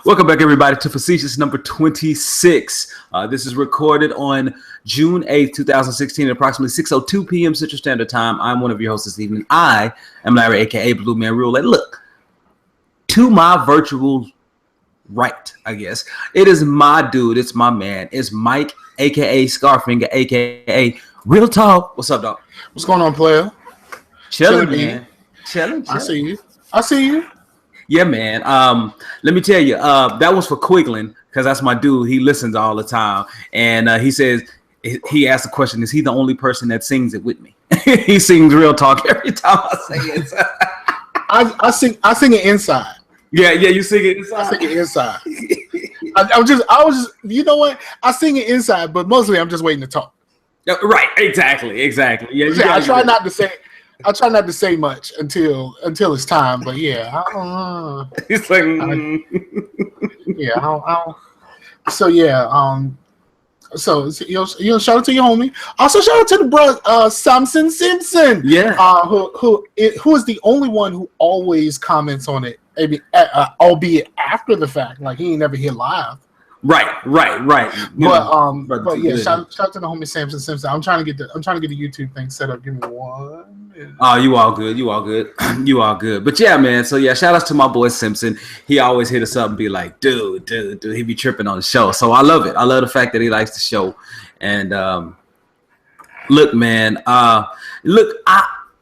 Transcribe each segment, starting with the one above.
Welcome back, everybody, to Facetious number 26. This is recorded on June 8th, 2016 at approximately 6:02 p.m. Central Standard Time. I'm one of your hosts this evening. I am Larry, a.k.a. Bluemanrule. And look, to my virtual right, I guess, it is my dude. It's my man. It's Mike, a.k.a. Scarfinger, a.k.a. Real Talk. What's up, dog? What's going on, player? Chilling, man. Chilling. I see you. Yeah, man. Let me tell you, that was for Quiglin, because that's my dude. He listens all the time. And he says, he asked the question, is he the only person that sings it with me? He sings Real Talk every time I say it. I sing it inside. Yeah, you sing it inside. I sing it inside. I was just, you know what? I sing it inside, but mostly I'm just waiting to talk. Right, exactly. Yeah, I try not to say much until it's time, but yeah, it's like, so shout out to your homie. Also shout out to the bro, Samson Simpson. Yeah, who is the only one who always comments on it, albeit after the fact, like he ain't never here live. Right. But yeah, shout out to the homie Samson Simpson. I'm trying to get the YouTube thing set up. Give me one minute. Oh, you all good. But yeah, man. So yeah, shout outs to my boy Simpson. He always hit us up and be like, dude. He be tripping on the show. So I love it. I love the fact that he likes the show. And look, man.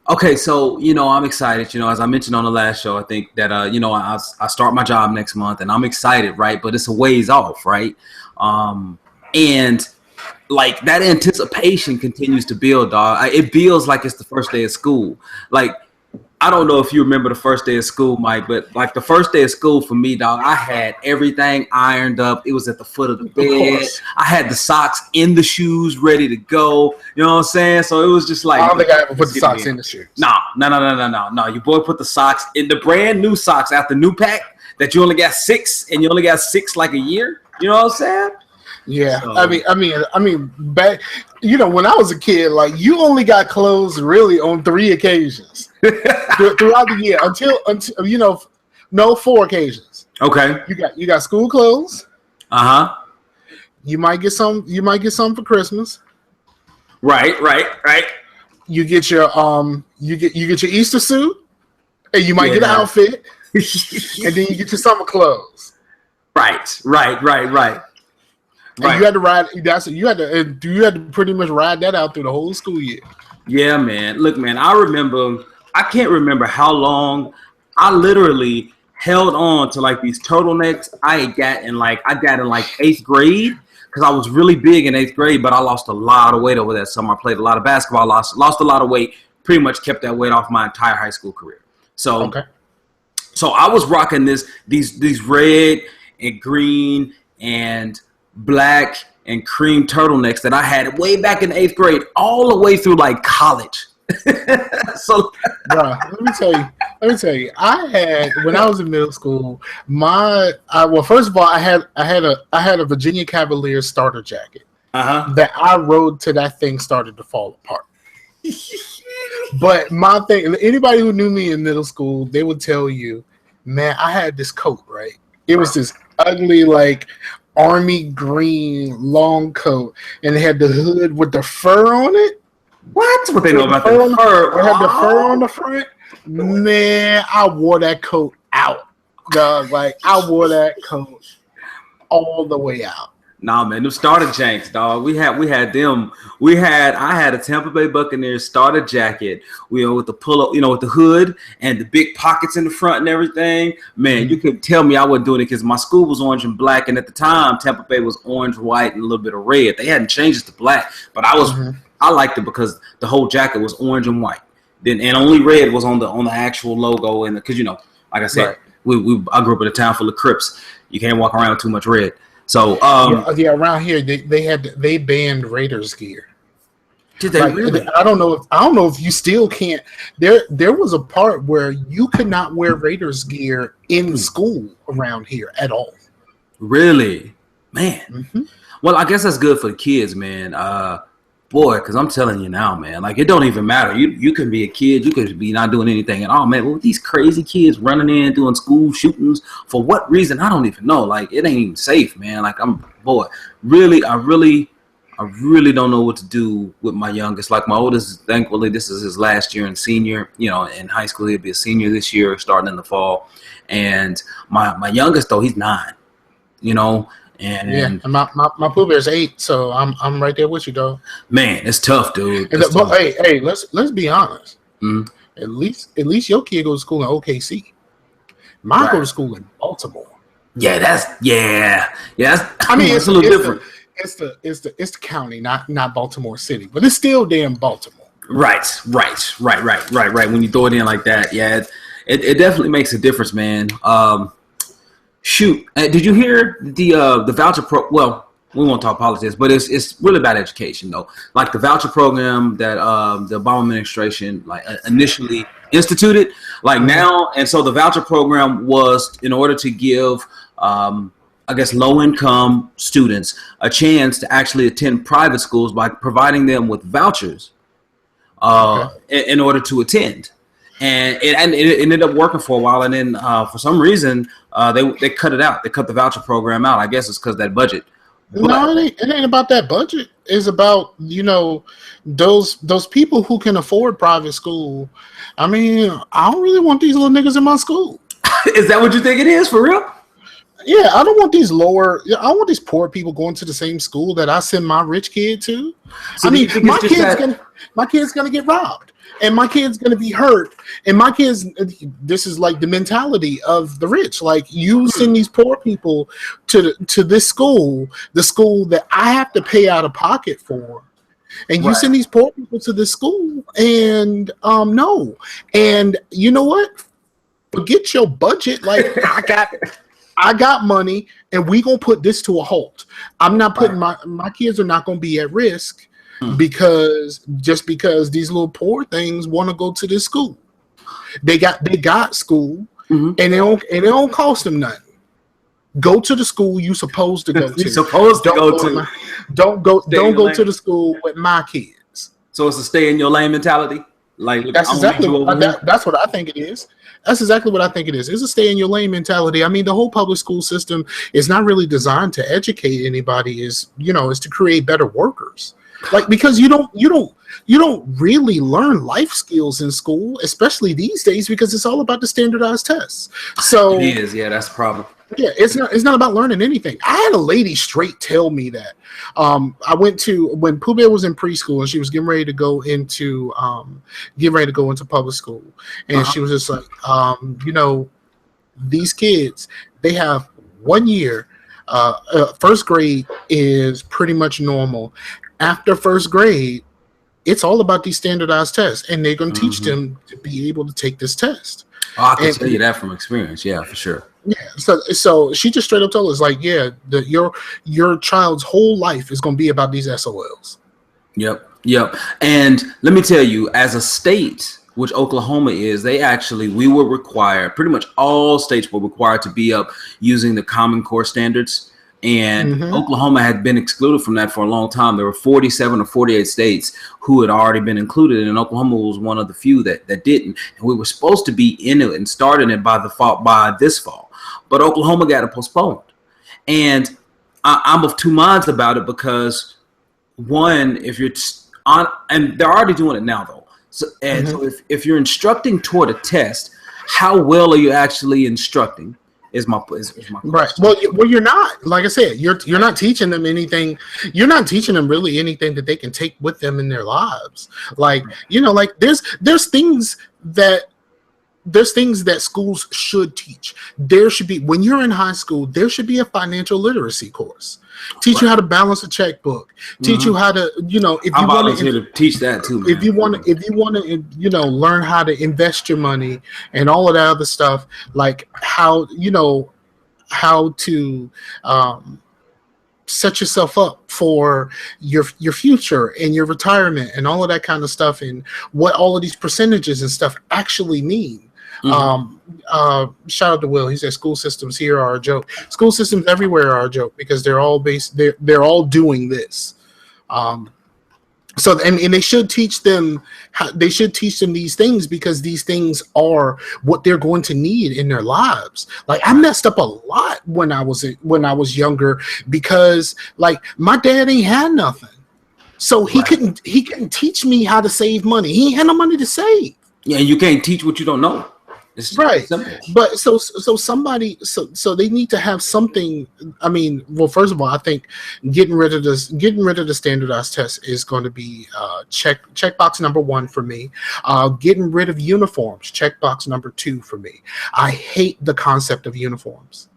Okay, so, I'm excited, as I mentioned on the last show. I think that, I start my job next month and I'm excited, right? But it's a ways off, right? And like that anticipation continues to build, dog. It feels like it's the first day of school. Like, I don't know if you remember the first day of school, Mike, but like the first day of school for me, dog, I had everything ironed up. It was at the foot of the bed. I had the socks in the shoes ready to go. You know what I'm saying? So it was just like, I don't think I ever put the socks in the shoes. No. Your boy put the socks in the brand new socks after new pack that you only got 6 and you only got 6 like a year. You know what I'm saying? Yeah, so, I mean, back, when I was a kid, like you only got clothes really on 3 occasions throughout the year until 4 occasions. Okay, you got school clothes. You might get some for Christmas. Right. You get your you get your Easter suit, and you might get an outfit, and then you get your summer clothes. Right. And you had to ride. You had to pretty much ride that out through the whole school year. Yeah, man. Look, man. I can't remember how long I literally held on to like these turtlenecks I got in like 8th grade because I was really big in 8th grade, but I lost a lot of weight over that summer. I played a lot of basketball. Lost a lot of weight. Pretty much kept that weight off my entire high school career. So I was rocking these red and green and black and cream turtlenecks that I had way back in 8th grade, all the way through like college. So, bro, let me tell you, I had when I was in middle school, first of all, I had a Virginia Cavaliers starter jacket that I rode till that thing started to fall apart. But my thing, anybody who knew me in middle school, they would tell you, man, I had this coat, right? It was this ugly, like army green long coat, and it had the hood with the fur on it. What they know about the fur? It had the fur on the front. Man, I wore that coat out, dog. Like I wore that coat all the way out. Nah, man, them starter janks, dog. I had a Tampa Bay Buccaneers starter jacket, with the pull-up, with the hood and the big pockets in the front and everything. Man, you could tell me I wasn't doing it because my school was orange and black, and at the time, Tampa Bay was orange, white, and a little bit of red. They hadn't changed it to black, but I liked it because the whole jacket was orange and white. And only red was on the actual logo, and because like I said, right. I grew up in a town full of Crips. You can't walk around with too much red. So around here they banned Raiders gear. Did they really? I don't know if you still can't. There was a part where you could not wear Raiders gear in school around here at all. Really, man. Well, I guess that's good for the kids, man. boy, because I'm telling you now, man, like it don't even matter. You can be a kid, you could be not doing anything at all, man. But with these crazy kids running in doing school shootings for what reason? I don't even know. Like it ain't even safe, man. Like I really don't know what to do with my youngest. Like my oldest, thankfully, this is his last year in senior. You know, in high school, he'll be a senior this year, starting in the fall. And my youngest though, he's 9. You know. And my Pooh Bear's 8, so I'm right there with you, dog. Man, it's tough, dude. But hey, let's be honest. Mm-hmm. At least your kid goes to school in OKC. Mine go to school in Baltimore. Yeah, that's I mean, it's a little different. It's the county, not Baltimore City, but it's still damn Baltimore. Right. When you throw it in like that, yeah, it definitely makes a difference, man. Shoot, did you hear the voucher well, we won't talk politics, but it's really about education though. Like the voucher program that the Obama administration like initially instituted, like now, and so the voucher program was in order to give I guess low income students a chance to actually attend private schools by providing them with vouchers in order to attend. And it ended up working for a while, and then for some reason they cut it out. They cut the voucher program out. I guess it's because of that budget. No, it ain't about that budget. It's about those people who can afford private school. I mean, I don't really want these little niggas in my school. Is that what you think it is for real? Yeah, I don't want these I want these poor people going to the same school that I send my rich kid to. So I mean, my kid's gonna get robbed. And my kid's going to be hurt. And my kids, this is like the mentality of the rich. Like you send these poor people to this school, the school that I have to pay out of pocket for. And you send these poor people to this school and no. And you know what? Forget your budget. Like I got money and we going to put this to a halt. I'm not putting my kids are not going to be at risk. Because these little poor things want to go to this school, they got school, and they don't cost them nothing. Go to the school you supposed to go to. Don't go to the school with my kids. So it's a stay in your lane mentality. Like that's exactly that's what I think it is. That's exactly what I think it is. It's a stay in your lane mentality. I mean, the whole public school system is not really designed to educate anybody. Is to create better workers. Like because you don't really learn life skills in school, especially these days, because it's all about the standardized tests. So it is, yeah, that's the problem. Yeah, it's not about learning anything. I had a lady straight tell me that. I went to when Pooh Bear was in preschool and she was getting ready to go into public school, and she was just like, these kids, they have 1 year. First grade is pretty much normal. After first grade, it's all about these standardized tests, and they're going to teach them to be able to take this test. Oh, I can tell you that from experience. Yeah, for sure. Yeah. So she just straight up told us, like, yeah, your child's whole life is going to be about these SOLs. Yep. And let me tell you, as a state, which Oklahoma is, we were required, pretty much all states were required to be up using the Common Core standards. And Oklahoma had been excluded from that for a long time. There were 47 or 48 states who had already been included, and Oklahoma was one of the few that didn't. And we were supposed to be in it and starting it by this fall, but Oklahoma got it postponed. And I'm of two minds about it because one, if you're on, and they're already doing it now though. So if you're instructing toward a test, how well are you actually instructing? Is my question. Right. Well, you're not. Like I said, you're not teaching them anything. You're not teaching them really anything that they can take with them in their lives. Like like there's things that schools should teach. There should be, when you're in high school, there should be a financial literacy course. Teach you how to balance a checkbook. Teach you how to, if you want to teach that too, man. If you want to, learn how to invest your money and all of that other stuff, like how to set yourself up for your future and your retirement and all of that kind of stuff, and what all of these percentages and stuff actually mean. Shout out to Will. He said school systems here are a joke. School systems everywhere are a joke because they're all doing this. So and they should teach them these things, because these things are what they're going to need in their lives. Like I messed up a lot when I was younger, because like my dad ain't had nothing. So he couldn't teach me how to save money. He ain't had no money to save. Yeah, you can't teach what you don't know. It's right. simple. But so they need to have something. I mean, well, first of all, I think getting rid of the standardized test is going to be checkbox number 1 for me. Getting rid of uniforms, checkbox number 2 for me. I hate the concept of uniforms.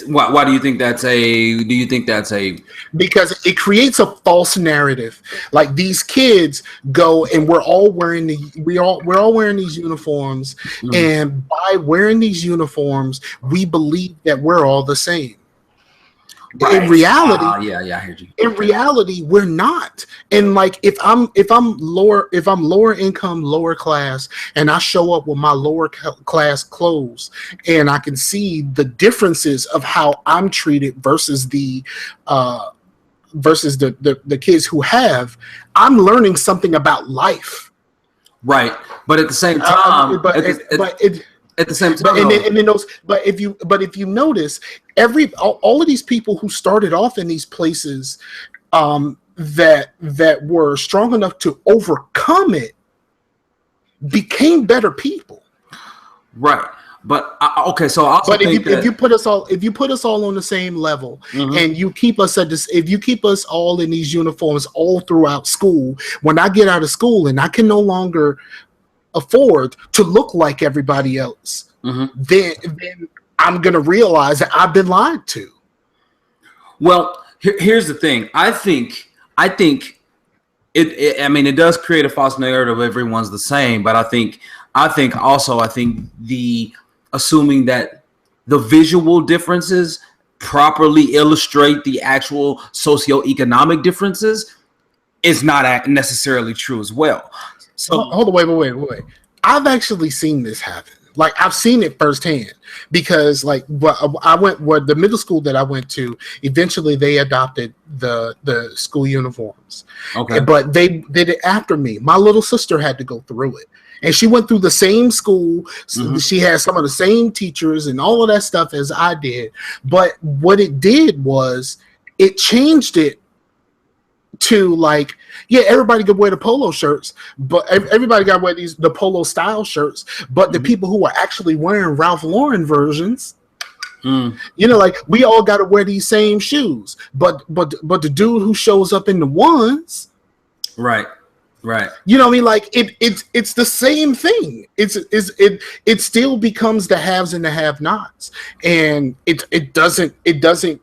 Why do you think that's a? Because it creates a false narrative. Like these kids go and we're all wearing these uniforms, and by wearing these uniforms, we believe that we're all the same. Right. In reality, I heard you. In reality, we're not. And like if I'm lower income, lower class, and I show up with my lower class clothes, and I can see the differences of how I'm treated versus the kids who have, I'm learning something about life. Right, but at the same time, at the same time, but if you notice, all of these people who started off in these places that were strong enough to overcome it became better people. Right. But okay, so I also think if you put us all on the same level, and you keep us if you keep us all in these uniforms all throughout school, when I get out of school and I can no longer afford to look like everybody else, then I'm gonna realize that I've been lied to. Well, here's the thing. I think it. I mean, it does create a false narrative. Everyone's the same, but I think the assuming that the visual differences properly illustrate the actual socioeconomic differences is not necessarily true as well. So hold on, wait. I've actually seen this happen. Like I've seen it firsthand, because like the middle school that I went to, eventually they adopted the school uniforms. Okay. But they did it after me. My little sister had to go through it. And she went through the same school. So she had some of the same teachers and all of that stuff as I did. But what it did was it changed it to like, yeah, everybody could wear the polo shirts, but everybody got to wear the polo style shirts. But the people who are actually wearing Ralph Lauren versions, like we all got to wear these same shoes. But the dude who shows up in the ones, right. You know what I mean? Like it's the same thing. It still becomes the haves and the have-nots, and it doesn't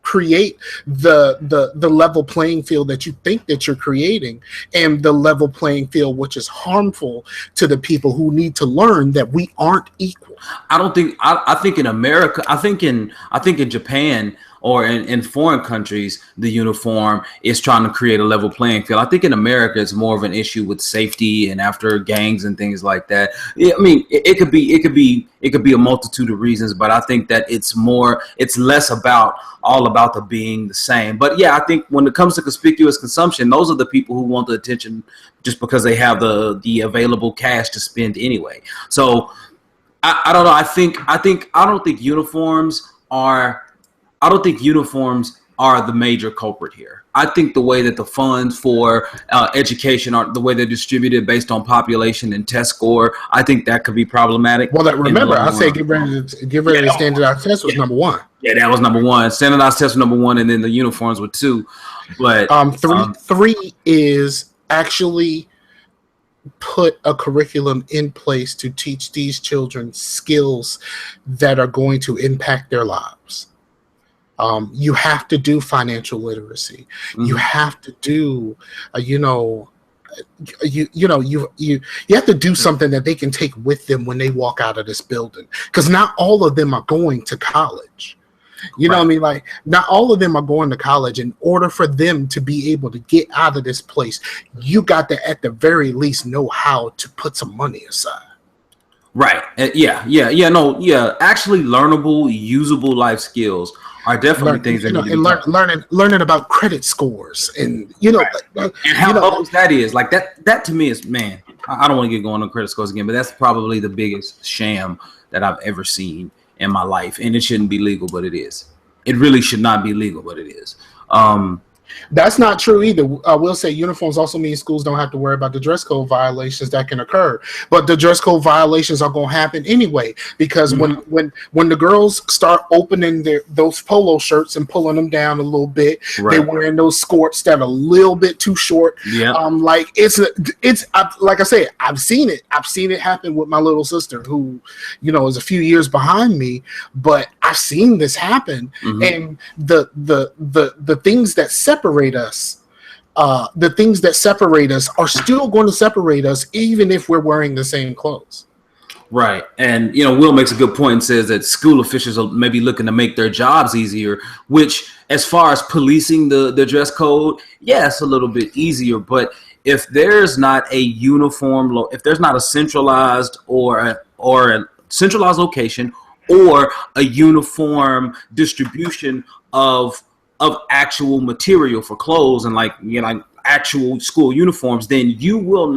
create the level playing field that you think that you're creating, and the level playing field which is harmful to the people who need to learn that we aren't equal. I think in America, I think in Japan or in foreign countries, the uniform is trying to create a level playing field. I think in America, it's more of an issue with safety and after gangs and things like that. I mean, it could be a multitude of reasons, but I think that it's less all about the being the same. But yeah, I think when it comes to conspicuous consumption, those are the people who want the attention just because they have the available cash to spend anyway. So I don't know. I don't think uniforms are the major culprit here. I think the way that the funds for education are, the way they're distributed based on population and test score, I think that could be problematic. Well, remember, I said get rid of the standardized test was number 1. Yeah, that was number 1. Standardized test was number 1, and then the uniforms were 2. But three is actually put a curriculum in place to teach these children skills that are going to impact their lives. You have to do financial literacy. You have to do, you have to do something that they can take with them when they walk out of this building. Because not all of them are going to college. You know what I mean? Like, not all of them are going to college. In order for them to be able to get out of this place, you got to, at the very least, know how to put some money aside. Right. Actually learnable, usable life skills are definitely things that need to be learning about credit scores and and how bogus that is. Like that to me is, man, I don't want to get going on credit scores again, but that's probably the biggest sham that I've ever seen in my life, and it shouldn't be legal, but it is. It really should not be legal, but it is. That's not true either. I will say uniforms also mean schools don't have to worry about the dress code violations that can occur. But the dress code violations are going to happen anyway, because when the girls start opening those polo shirts and pulling them down a little bit, they're wearing those skirts that are a little bit too short. Yeah. Like it's like I said, I've seen it. I've seen it happen with my little sister, who is a few years behind me, but I've seen this happen. And the things that separate us, are still going to separate us even if we're wearing the same clothes. Right. And Will makes a good point and says that school officials are maybe looking to make their jobs easier, which, as far as policing the dress code, it's a little bit easier. But if there's not a uniform, if there's not a centralized or a centralized location or a uniform distribution of actual material for clothes and like actual school uniforms, then you're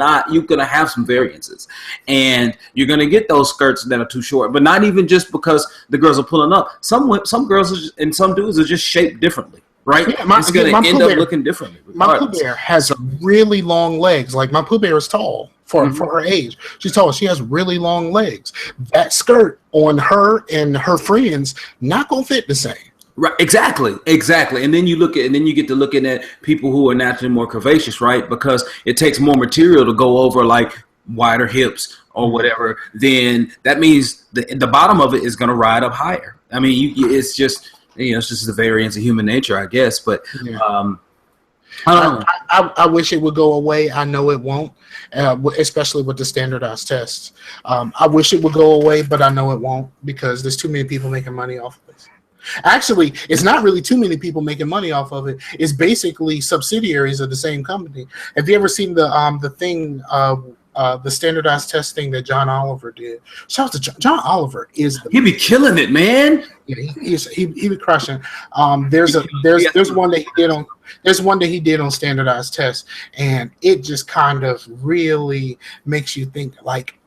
gonna have some variances, and you're gonna get those skirts that are too short. But not even just because the girls are pulling up. Some girls and some dudes are just shaped differently, right? Yeah, it's gonna end up looking differently. My Pooh Bear has really long legs. Like, my Pooh Bear is tall for her age. She's tall. She has really long legs. That skirt on her and her friends not gonna fit the same. Right, exactly. And then you get to looking at people who are naturally more curvaceous, right? Because it takes more material to go over like wider hips or whatever. Then that means the bottom of it is going to ride up higher. I mean, it's just the variance of human nature, I guess. But I don't know. I wish it would go away. I know it won't, especially with the standardized tests. I wish it would go away, but I know it won't, because there's too many people making money off of this. Actually, it's not really too many people making money off of it. It's basically subsidiaries of the same company. Have you ever seen the thing, the standardized test thing that John Oliver did? Shout out to John Oliver. He be killing it, man. Yeah, he be crushing. There's one that he did on standardized tests, and it just kind of really makes you think, like,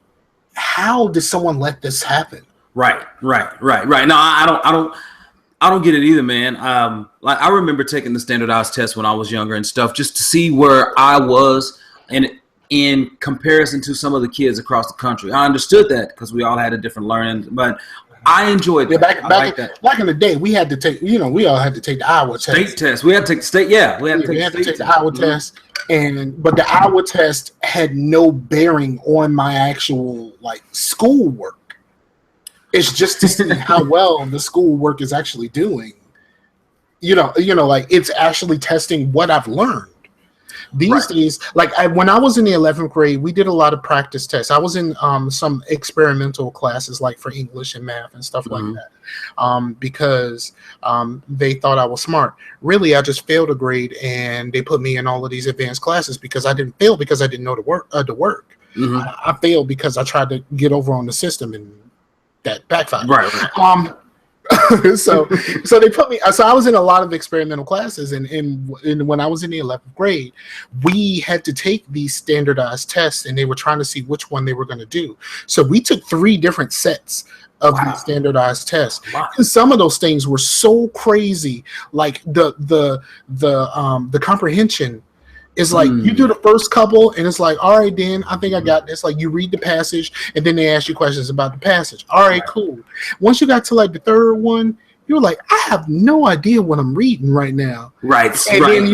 how did someone let this happen? Right. No, I don't get it either, man. Like, I remember taking the standardized test when I was younger and stuff, just to see where I was in comparison to some of the kids across the country. I understood that because we all had a different learning, but I enjoyed that. Back in the day, we had to take, we all had to take the Iowa test. State test. We had to take the state. Yeah, we had to take the Iowa test. But the Iowa test had no bearing on my actual schoolwork. It's just to see how well the schoolwork is actually doing. Like, it's actually testing what I've learned. These days, when I was in the 11th grade, we did a lot of practice tests. I was in some experimental classes, like for English and math and stuff like that, because they thought I was smart. Really, I just failed a grade, and they put me in all of these advanced classes because I didn't fail because I didn't know the work. I failed because I tried to get over on the system, and that backfired. Right. So they put me. So I was in a lot of experimental classes, and when I was in the 11th grade, we had to take these standardized tests, and they were trying to see which one they were going to do. So we took 3 different sets of these standardized tests, and some of those things were so crazy. Like the comprehension. It's like you do the first couple, and it's like, all right, then I think I got this. Like, you read the passage, and then they ask you questions about the passage. All right, cool. Once you got to the third one, you're like, I have no idea what I'm reading right now. Right. And then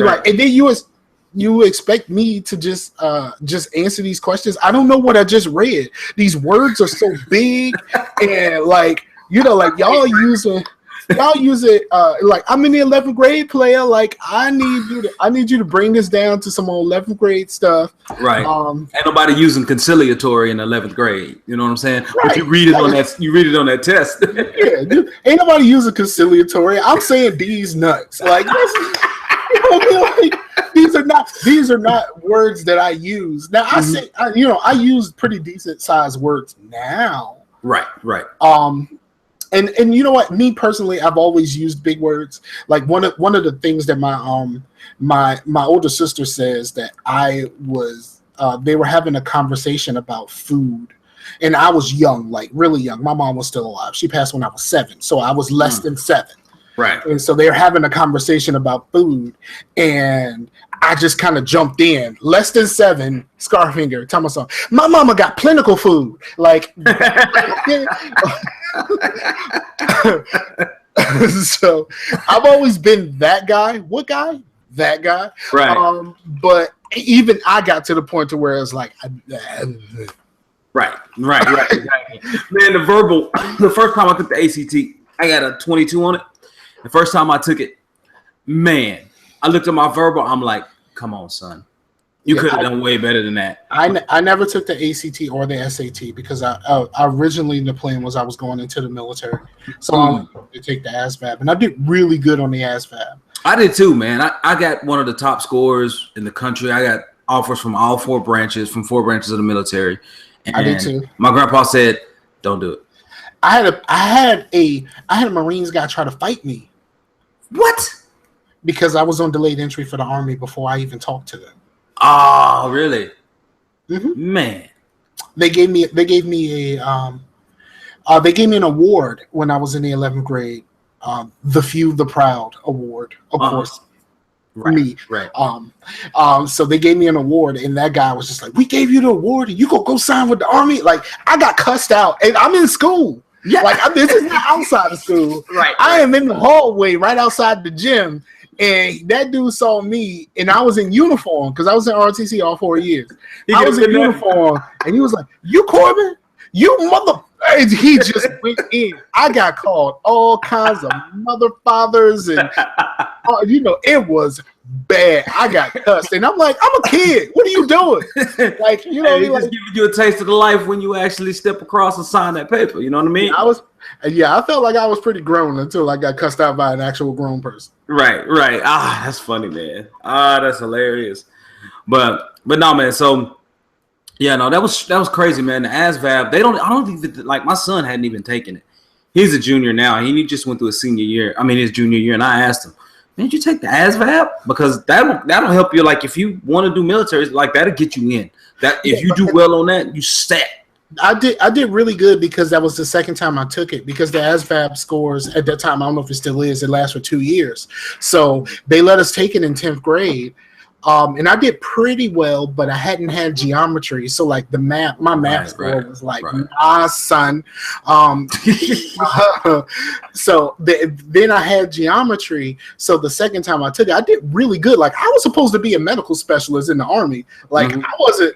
you expect me to just answer these questions. I don't know what I just read. These words are so big, and y'all use it like, I'm in the 11th grade, player. Like, I need you to bring this down to some old 11th grade stuff. Right. Ain't nobody using conciliatory in 11th grade. You know what I'm saying? Right. But you read it on that test. Yeah, dude, ain't nobody using conciliatory. I'm saying these nuts. Like, these are not words that I use. Now I say, I use pretty decent sized words now. Right. And you know what? Me personally, I've always used big words. Like one of the things that my older sister says that I was they were having a conversation about food, and I was young, like really young. My mom was still alive. She passed when I was 7, so I was less than 7. Right. And so they were having a conversation about food, and I just kind of jumped in. Less than 7, Scarfinger, tell my son, my mama got plentiful food. Like, so I've always been that guy. What guy? That guy. Right. But even I got to the point to where it's like, right. Exactly. Man, the first time I took the ACT, I got a 22 on it. The first time I took it, man, I looked at my verbal. I'm like, come on, son. You could have done way better than that. I never took the ACT or the SAT because I originally the plan was I was going into the military. So I wanted to take the ASVAB. And I did really good on the ASVAB. I did too, man. I got one of the top scores in the country. I got offers from all 4 branches, of the military. And I did too. My grandpa said, don't do it. I had a Marines guy try to fight me. What? Because I was on delayed entry for the Army before I even talked to them. Oh, really? Mm-hmm. Man. They gave me an award when I was in the 11th grade. The Few, the Proud award, of course. Right, me. Right. So they gave me an award, and that guy was just like, "We gave you the award, and you go sign with the Army." Like, I got cussed out, and I'm in school. Yeah, like this is not outside of school. Right. I am in the hallway right outside the gym, and that dude saw me, and I was in uniform because I was in ROTC all 4 years. I was in uniform, and he was like, "You Corbin? You mother!" He just went in. I got called all kinds of mother fathers, and it was bad. I got cussed, and I'm like, I'm a kid. What are you doing? Like, you know, just giving you a taste of the life when you actually step across and sign that paper. You know what I mean? I felt like I was pretty grown until I got cussed out by an actual grown person. Right. That's funny, man. That's hilarious. But no, man. So. Yeah, no, that was crazy, man. The ASVAB, I don't even, like, my son hadn't even taken it. He's a junior now. He just went through his junior year, and I asked him, man, did you take the ASVAB? Because that'll help you. Like, if you want to do military, like, that'll get you in. That if you do well on that, you set. I did really good because that was the second time I took it, because the ASVAB scores at that time, I don't know if it still is, it lasts for 2 years. So they let us take it in 10th grade. And I did pretty well, but I hadn't had geometry. So like my math score was like, nah, son. So then I had geometry. So the second time I took it, I did really good. Like, I was supposed to be a medical specialist in the Army. Like, I wasn't,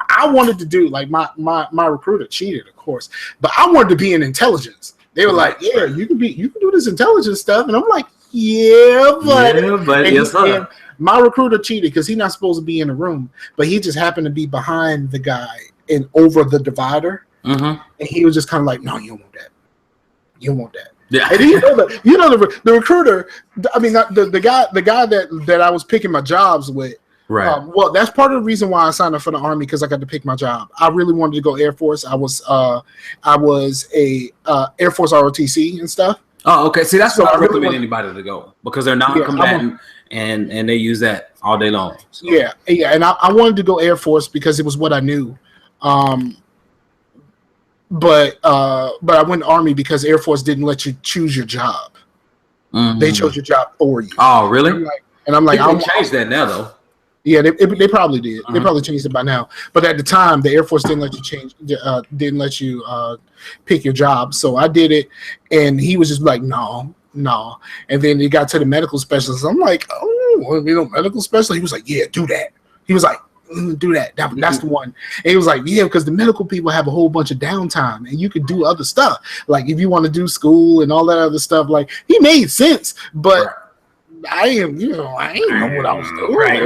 I wanted to do, like, my recruiter cheated, of course, but I wanted to be in intelligence. They were like, yeah, you can do this intelligence stuff. And I'm like, yeah, but yes, sir. My recruiter cheated because he's not supposed to be in the room, but he just happened to be behind the guy and over the divider. And he was just kind of like, no, you don't want that. You don't want that. Yeah. And the recruiter, I mean, the guy that I was picking my jobs with. Right. Well, that's part of the reason why I signed up for the Army, because I got to pick my job. I really wanted to go Air Force. I was a Air Force ROTC and stuff. Oh, okay. See, that's what I recommend anybody to go, because they're non-combatant and they use that all day long. So. Yeah. And I wanted to go Air Force because it was what I knew. But I went Army because Air Force didn't let you choose your job. They chose your job for you. Oh, really? And I'm like, I'm changed that now though. Yeah, they probably did. They probably changed it by now. But at the time, the Air Force didn't let you didn't let you pick your job. So I did it, and he was just like, no. And then he got to the medical specialist. I'm like, oh, medical specialist? He was like, yeah, do that. He was like, do that. That's the one. And he was like, yeah, because the medical people have a whole bunch of downtime, and you could do other stuff. Like, if you want to do school and all that other stuff, like, he made sense, but I ain't know what I was doing. Right.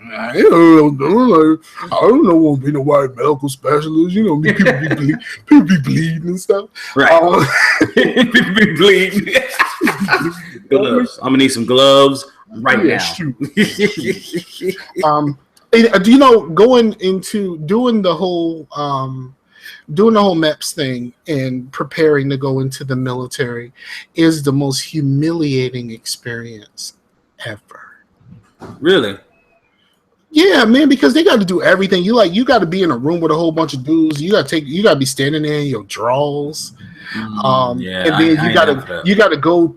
I don't know what being a white medical specialist. People be bleeding and stuff. Right. People be bleeding. Gloves. I'm gonna need some gloves right now. Going into doing the whole doing the whole MEPS thing and preparing to go into the military is the most humiliating experience ever. Really? Yeah, man, because they got to do everything. You got to be in a room with a whole bunch of dudes. You got to be standing there in your drawers. And then you got to go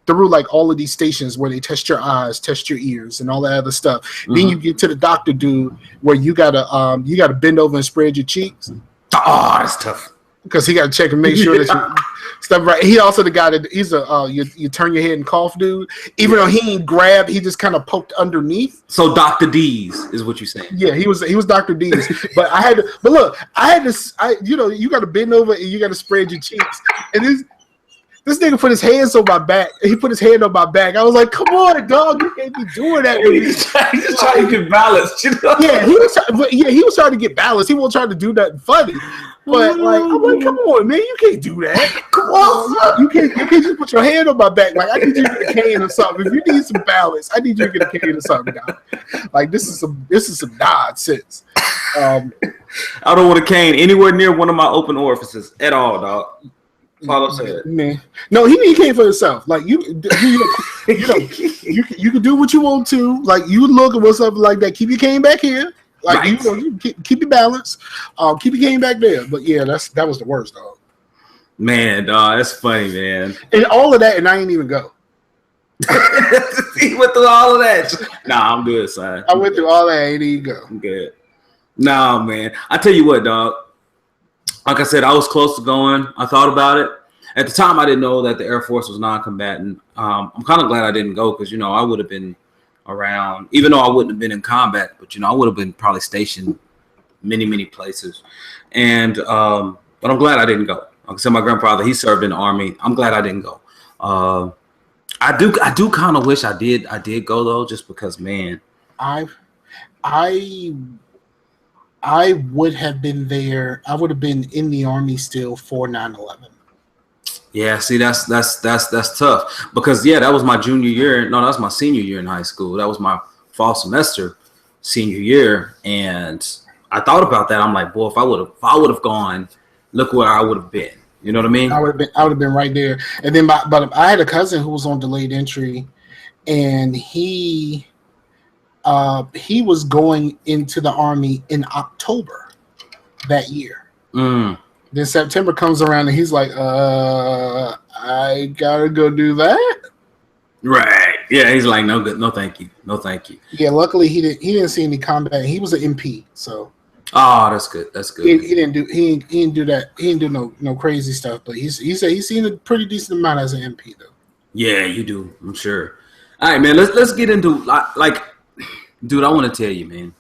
through like all of these stations where they test your eyes, test your ears, and all that other stuff. Mm-hmm. Then you get to the doctor dude where you gotta bend over and spread your cheeks. Oh, that's tough. Because he got to check and make sure that you stuff right. He also the guy that he's you turn your head and cough dude. Even though he ain't grabbed, he just kind of poked underneath. So Dr. D's is what you're saying. Yeah, he was Dr. D's. But you got to bend over and you got to spread your cheeks. And this nigga put his hands on my back. He put his hand on my back. I was like, "Come on, dog! You can't be doing that." He's just trying to get balanced. You know? Yeah, he was trying to get balanced. He wasn't trying to do nothing funny. But like, I'm like, "Come on, man! You can't do that. Come on, you can't just put your hand on my back. Like, I need you to get a cane or something. If you need some balance, I need you to get a cane or something, dog. Like, this is some nonsense." I don't want a cane anywhere near one of my open orifices at all, dog. Follow said. Man. No, he came for himself. Like you can do what you want to. Like you look or something like that. Keep your cane back here. Like right. You keep your balance. Keep your cane back there. But yeah, that was the worst, dog. Man, dog, that's funny, man. And all of that, and I ain't even go. He went through all of that. Nah, I'm good, son. I went through all that. I ain't even go. I'm good. Nah, man. I tell you what, dog. Like I said, I was close to going. I thought about it. At the time, I didn't know that the Air Force was non-combatant. I'm kind of glad I didn't go because, I would have been around, even though I wouldn't have been in combat, but, I would have been probably stationed many, many places. And but I'm glad I didn't go. Like I said, my grandfather, he served in the Army. I'm glad I didn't go. I do kind of wish I did go, though, just because, man. I would have been there. I would have been in the Army still for 9/11. Yeah, see, that's tough because that was my junior year. No, that was my senior year in high school. That was my fall semester, senior year, and I thought about that. I'm like, boy, if I would have gone, look where I would have been. You know what I mean? I would have been right there. And then, but I had a cousin who was on delayed entry, and he was going into the Army in October that year. Then September comes around and he's like, I gotta go do that. Right. Yeah, he's like, no good, no thank you. No thank you. Yeah, luckily he didn't see any combat. He was an MP, so that's good. That's good. He didn't do that. He didn't do no crazy stuff, but he said he's seen a pretty decent amount as an MP though. Yeah, you do, I'm sure. All right, man, let's get into like dude, I want to tell you, man.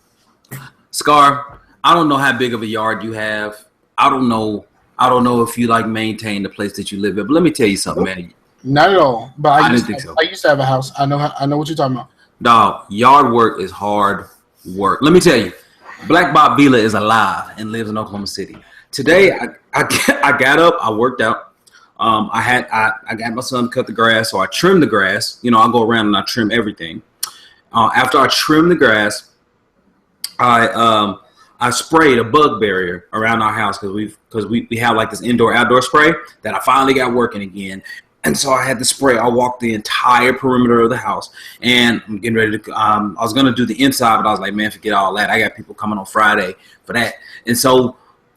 Scar, I don't know how big of a yard you have. I don't know if you like maintain the place that you live in, but let me tell you something, man. Not at all. But I didn't think so. I used to have a house. I know what you're talking about. Dog, yard work is hard work. Let me tell you, Black Bob Vila is alive and lives in Oklahoma City. Today, I got up, I worked out. I got my son to cut the grass, so I trimmed the grass. I go around and I trim everything. After I trim the grass, I sprayed a bug barrier around our house because we have like this indoor-outdoor spray that I finally got working again. And so I had to spray. I walked the entire perimeter of the house, and I'm getting ready to. I was gonna do the inside, but I was like, man, forget all that. I got people coming on Friday for that, and so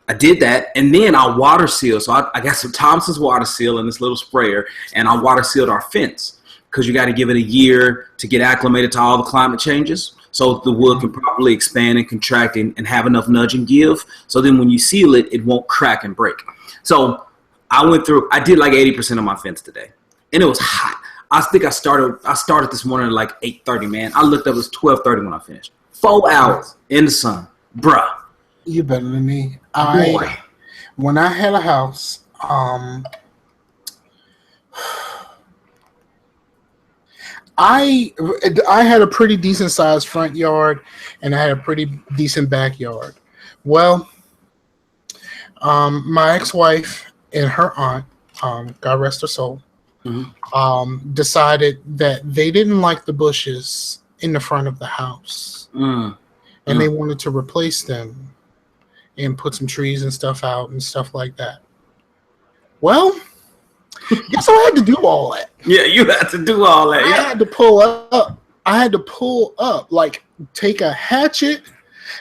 I did that. And then I water sealed. So I got some Thompson's water seal in this little sprayer, and I water sealed our fence because you got to give it a year to get acclimated to all the climate changes. So the wood can properly expand and contract and have enough nudge and give. So then when you seal it, it won't crack and break. So I did like 80% of my fence today. And it was hot. I think I started this morning at like 8:30, man. I looked up, it was 12:30 when I finished. 4 hours in the sun. Bruh. You're better than me. When I had a house, I had a pretty decent sized front yard, and I had a pretty decent backyard. Well, my ex-wife and her aunt, God rest her soul, decided that they didn't like the bushes in the front of the house, and they wanted to replace them. and put some trees and stuff out and stuff like that. Well, guess I had to do all that. Yeah, you had to do all that. I had to pull up, like take a hatchet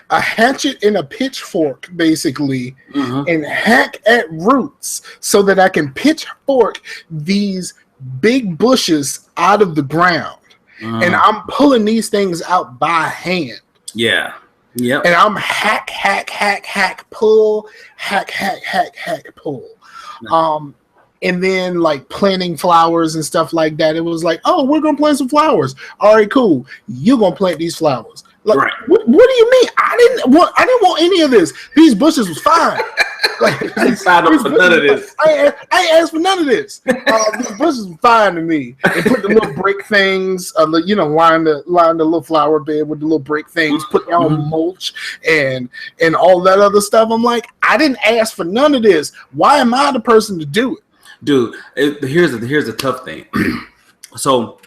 and a pitchfork, basically, and hack at roots so that I can pitchfork these big bushes out of the ground. And I'm pulling these things out by hand. Yeah. Yep. And I'm hack, pull, pull. And then like planting flowers and stuff like that. It was like, oh, we're gonna plant some flowers. All right, cool. You're gonna plant these flowers. Like, right. What do you mean? I didn't want any of this. These bushes was fine. Like, I signed up for none of this. I asked for none of this. These bushes were fine to me. They put the little break things, line the little flower bed with the little break things, put down mulch and all that other stuff. I'm like, I didn't ask for none of this. Why am I the person to do it? Dude, here's the tough thing. So,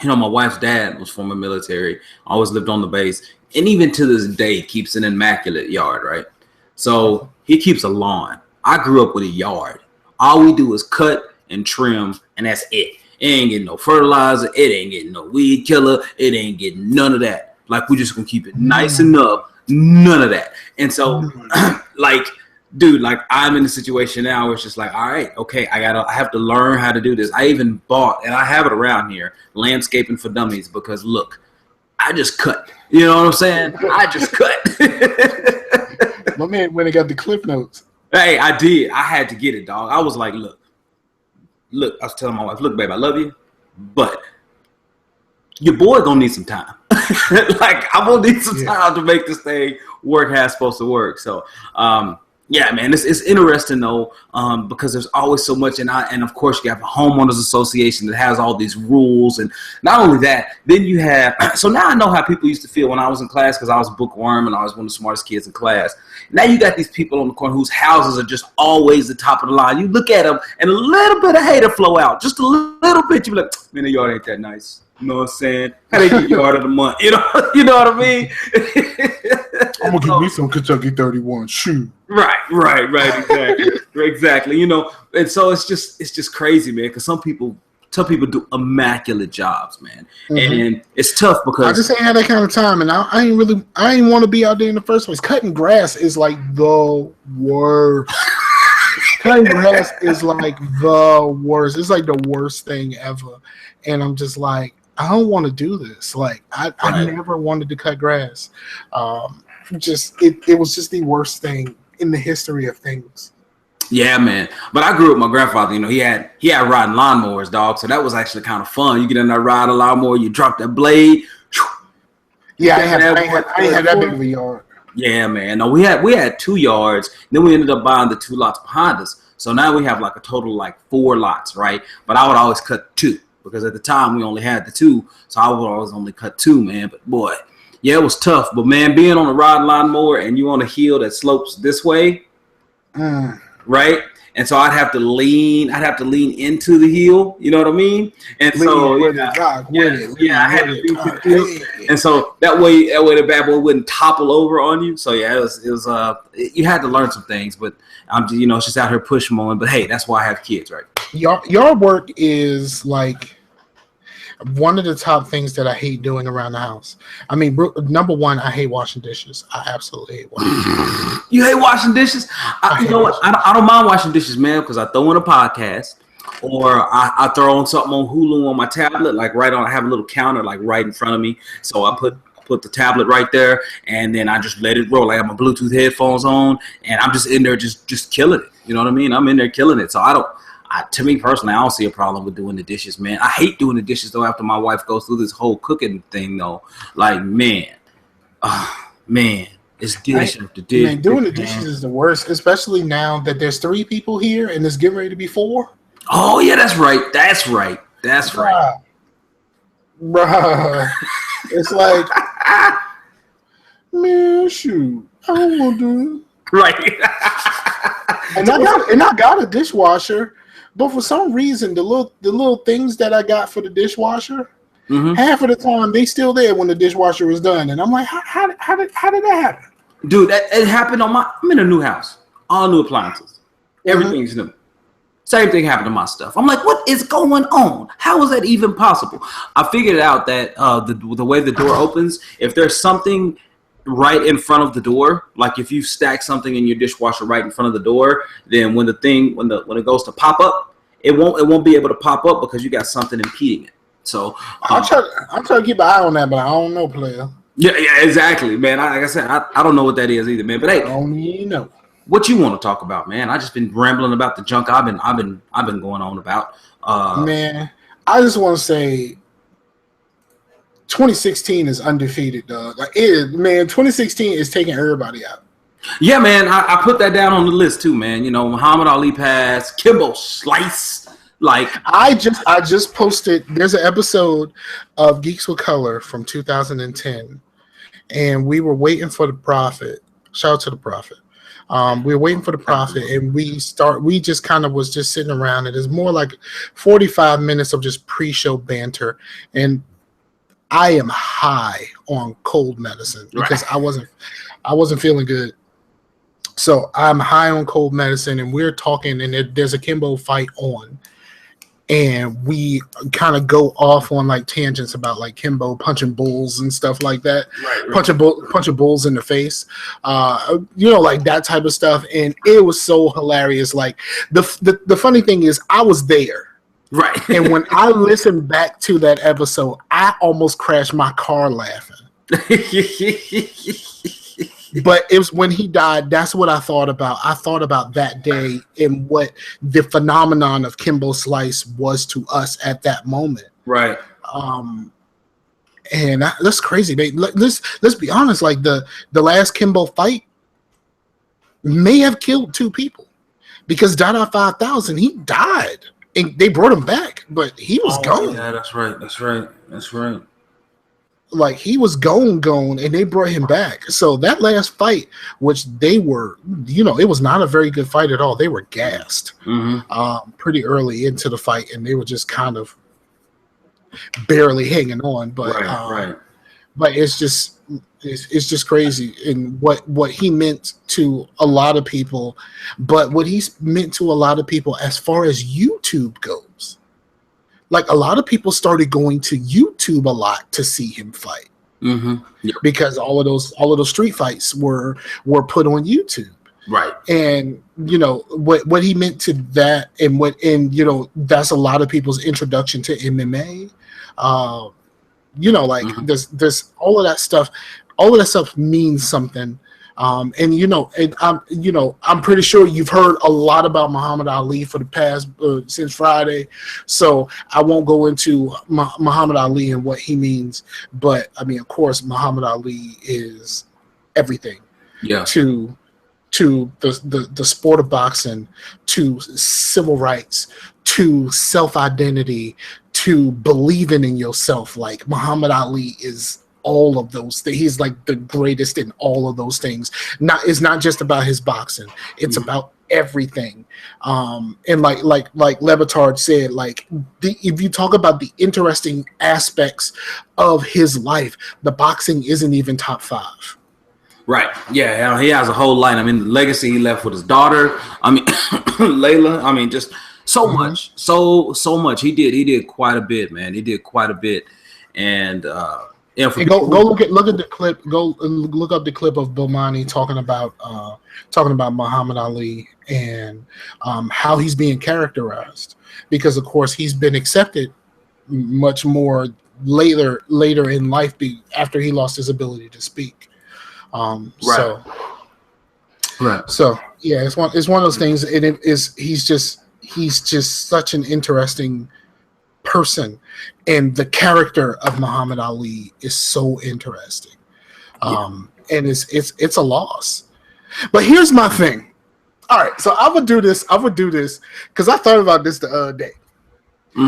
my wife's dad was former military, always lived on the base, and even to this day keeps an immaculate yard, right? So he keeps a lawn. I grew up with a yard. All we do is cut and trim, and that's it. It ain't getting no fertilizer. It ain't getting no weed killer. It ain't getting none of that. Like, we just gonna keep it nice enough. None of that. And so, dude, like, I'm in a situation now where it's just like, all right, okay, I have to learn how to do this. I even bought, and I have it around here, Landscaping for Dummies, because look, I just cut. You know what I'm saying? I just cut. My man went and got the clip notes. Hey, I did. I had to get it, dog. I was like, look, I was telling my wife, look, babe, I love you, but your boy gonna need some time. Like, I'm gonna need some time to make this thing work how it's supposed to work. So, yeah, man, it's interesting though, because there's always so much, and of course you have a homeowners association that has all these rules, and not only that, then you have. So now I know how people used to feel when I was in class, because I was a bookworm and I was one of the smartest kids in class. Now you got these people on the corner whose houses are just always the top of the line. You look at them, and a little bit of hate will flow out, just a little bit. You be like, man, the yard ain't that nice. You know what I'm saying? How they get yard of the month? You know what I mean? I'm gonna give me some Kentucky 31. Shoot. Right. Exactly. And so it's just crazy, man. Because some people do immaculate jobs, man, and it's tough because I just ain't had that kind of time, and I ain't want to be out there in the first place. Cutting grass is like the worst. Cutting grass is like the worst. It's like the worst thing ever, and I'm just like, I don't want to do this. Like, I never wanted to cut grass. It was just the worst thing in the history of things. Yeah, man. But I grew up with my grandfather. He had riding lawnmowers, dog. So that was actually kind of fun. You get in there, ride a lawnmower, you drop that blade. Yeah, I ain't had that big of a yard. Yeah, man. No, we had 2 yards. Then we ended up buying the 2 lots behind us. So now we have like a total like 4 lots, right? But I would always cut 2 because at the time we only had the 2. So I would always only cut 2, man. But boy, yeah, it was tough. But man, being on a riding lawnmower and you on a hill that slopes this way, right? And so I'd have to lean into the hill, you know what I mean? And so I had to lean to the hill. And so that way the bad boy wouldn't topple over on you. So yeah, it was you had to learn some things, but I'm just, it's just out here push mowing. But hey, that's why I have kids, right? Your work is like one of the top things that I hate doing around the house. I mean, number one, I hate washing dishes. I absolutely hate washing dishes. You hate washing dishes? You know what? I don't mind washing dishes, man, because I throw in a podcast or I throw on something on Hulu on my tablet, like I have a little counter like right in front of me. So I put the tablet right there, and then I just let it roll. I have my Bluetooth headphones on, and I'm just in there just killing it. You know what I mean? I'm in there killing it. So to me personally, I don't see a problem with doing the dishes, man. I hate doing the dishes though after my wife goes through this whole cooking thing though. Like, man, it's dish after dish. Man, doing the dishes is the worst, especially now that there's 3 people here and it's getting ready to be 4. Oh yeah, that's right. Bruh. It's like, man, shoot, I don't want to do it. Right. and I got a dishwasher. But for some reason, the little things that I got for the dishwasher, half of the time they still there when the dishwasher was done, and I'm like, how did that happen? Dude, it happened on I'm in a new house. All new appliances. Everything's new. Same thing happened to my stuff. I'm like, what is going on? How is that even possible? I figured out that the way the door opens, if there's something right in front of the door, like if you stack something in your dishwasher right in front of the door, then when it goes to pop up, it won't be able to pop up because you got something impeding it. So I'll try to keep an eye on that, but I don't know, player. Yeah, exactly, man. Like I said, I don't know what that is either, man. But hey, I don't even know. What you want to talk about, man? I just been rambling about the junk I've been going on about. Man, I just want to say 2016 is undefeated, dog. Like, 2016 is taking everybody out. Yeah, man, I put that down on the list too, man. You know, Muhammad Ali passed, Kimbo Slice. Like I just posted. There's an episode of Geeks with Color from 2010, and we were waiting for the Prophet. Shout out to the Prophet. We were waiting for the Prophet, and we just kind of was just sitting around. It is more like 45 minutes of just pre-show banter, and I am high on cold medicine because I wasn't feeling good. So I'm high on cold medicine, and we're talking, and there's a Kimbo fight on. And we kind of go off on like tangents about like Kimbo punching bulls and stuff like that, punching bulls in the face, like that type of stuff. And it was so hilarious. Like the funny thing is, I was there, right? And when I listened back to that episode, I almost crashed my car laughing. But it was when he died, that's what I thought about. I thought about that day and what the phenomenon of Kimbo Slice was to us at that moment. Right. And that's crazy, babe. Let's be honest. Like the last Kimbo fight may have killed 2 people because Dada 5000, he died and they brought him back, but he was gone. Yeah, that's right. Like he was gone, and they brought him back. So that last fight, which they were, it was not a very good fight at all. They were gassed pretty early into the fight, and they were just kind of barely hanging on. But right. But it's just crazy, and what he meant to a lot of people, but what he's meant to a lot of people as far as YouTube goes. Like a lot of people started going to YouTube a lot to see him fight, because all of those street fights were put on YouTube, right? And what he meant to that, and that's a lot of people's introduction to MMA. There's all of that stuff. All of that stuff means something. I'm pretty sure you've heard a lot about Muhammad Ali for the past since Friday, so I won't go into Muhammad Ali and what he means. But I mean, of course, Muhammad Ali is everything. Yeah. To the sport of boxing, to civil rights, to self-identity, to believing in yourself. Like Muhammad Ali is all of those things. He's like the greatest in all of those things. It's not just about his boxing. It's about everything. And like Levitard said, like if you talk about the interesting aspects of his life, the boxing isn't even top 5. Right. Yeah, he has a whole line. I mean, the legacy he left with his daughter. I mean, Layla. I mean, just so much. So much. He did quite a bit, man. He did quite a bit. And go look at the clip. Go look up the clip of Bilmani talking about Muhammad Ali and how he's being characterized, because of course he's been accepted much more later in life after he lost his ability to speak. So yeah, it's one of those things, and he's just such an interesting person, and the character of Muhammad Ali is so interesting. And it's a loss. But here's my thing. All right, so I would do this because I thought about this the other day.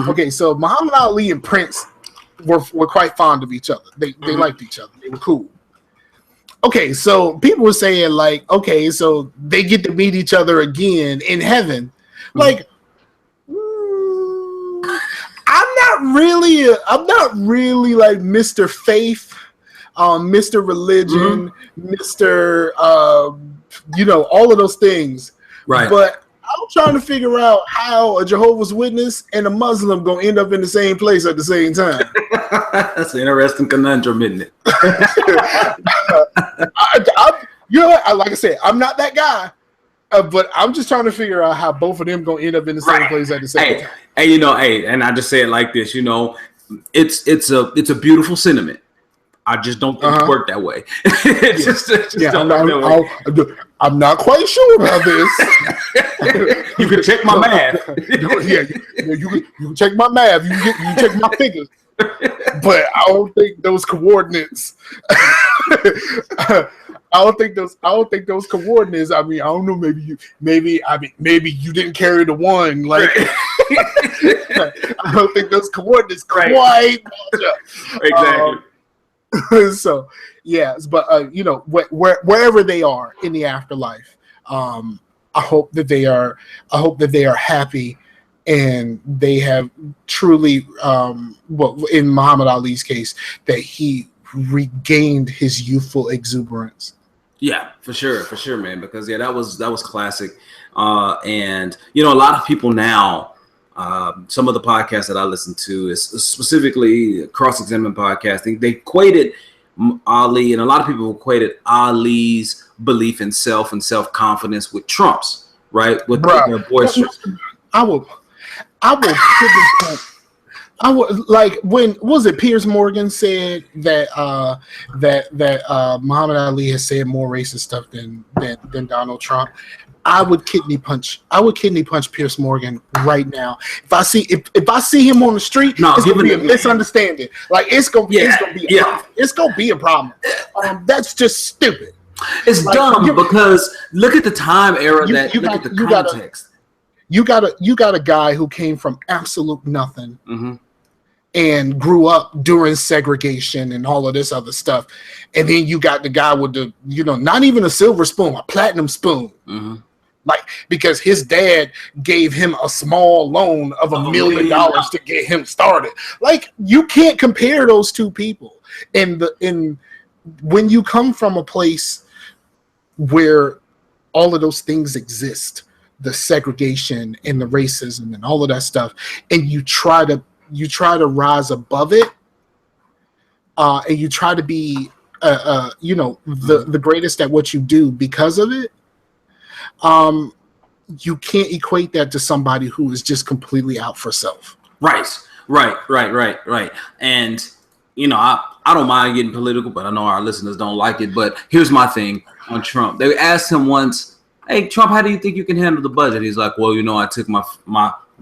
Okay, so Muhammad Ali and Prince were quite fond of each other. They liked each other. They were cool. Okay, so people were saying like, okay, so they get to meet each other again in heaven. Like, I'm not really like Mr. Faith Mr. Religion, Mr. All of those things. Right. But I'm trying to figure out how a Jehovah's Witness and a Muslim gonna end up in the same place at the same time. That's an interesting conundrum, isn't it? Like I said, I'm not that guy, but I'm just trying to figure out how both of them gonna end up in the same place at the same time. And I just say it like this, it's a beautiful sentiment. I just don't think it worked that way. I'm not quite sure about this. You can check my math. You can check my math. You can check my figures. But I don't think those coordinates. I don't think those coordinates. I mean, I don't know. Maybe you didn't carry the one. Like, I don't think those coordinates quite. Exactly. So yes, but wherever they are in the afterlife, I hope that they are happy, and they have truly, in Muhammad Ali's case, that he regained his youthful exuberance. Yeah, for sure, man. Because that was classic, and a lot of people now. Some of the podcasts that I listen to is specifically cross-examine podcasting. They equated Ali, and a lot of people equated Ali's belief in self and self-confidence with Trump's, right? With their boisterous. I would like when was it Piers Morgan said that Muhammad Ali has said more racist stuff than Donald Trump. I would kidney punch Piers Morgan right now. If I see him on the street, it's gonna be a misunderstanding. Like it's gonna be a problem. That's just stupid. It's dumb because look at the time era look at the context. You got a guy who came from absolute nothing and grew up during segregation and all of this other stuff, and then you got the guy with the not even a silver spoon, a platinum spoon. Like, because his dad gave him a small loan of $1 million to get him started. Like, you can't compare those two people. And when you come from a place where all of those things exist, the segregation and the racism and all of that stuff, and you try to rise above it, and you try to be the greatest at what you do because of it. You can't equate that to somebody who is just completely out for self. Right. And I don't mind getting political, but I know our listeners don't like it. But here's my thing on Trump. They asked him once, "Hey, Trump, how do you think you can handle the budget?" He's like, "Well, I took my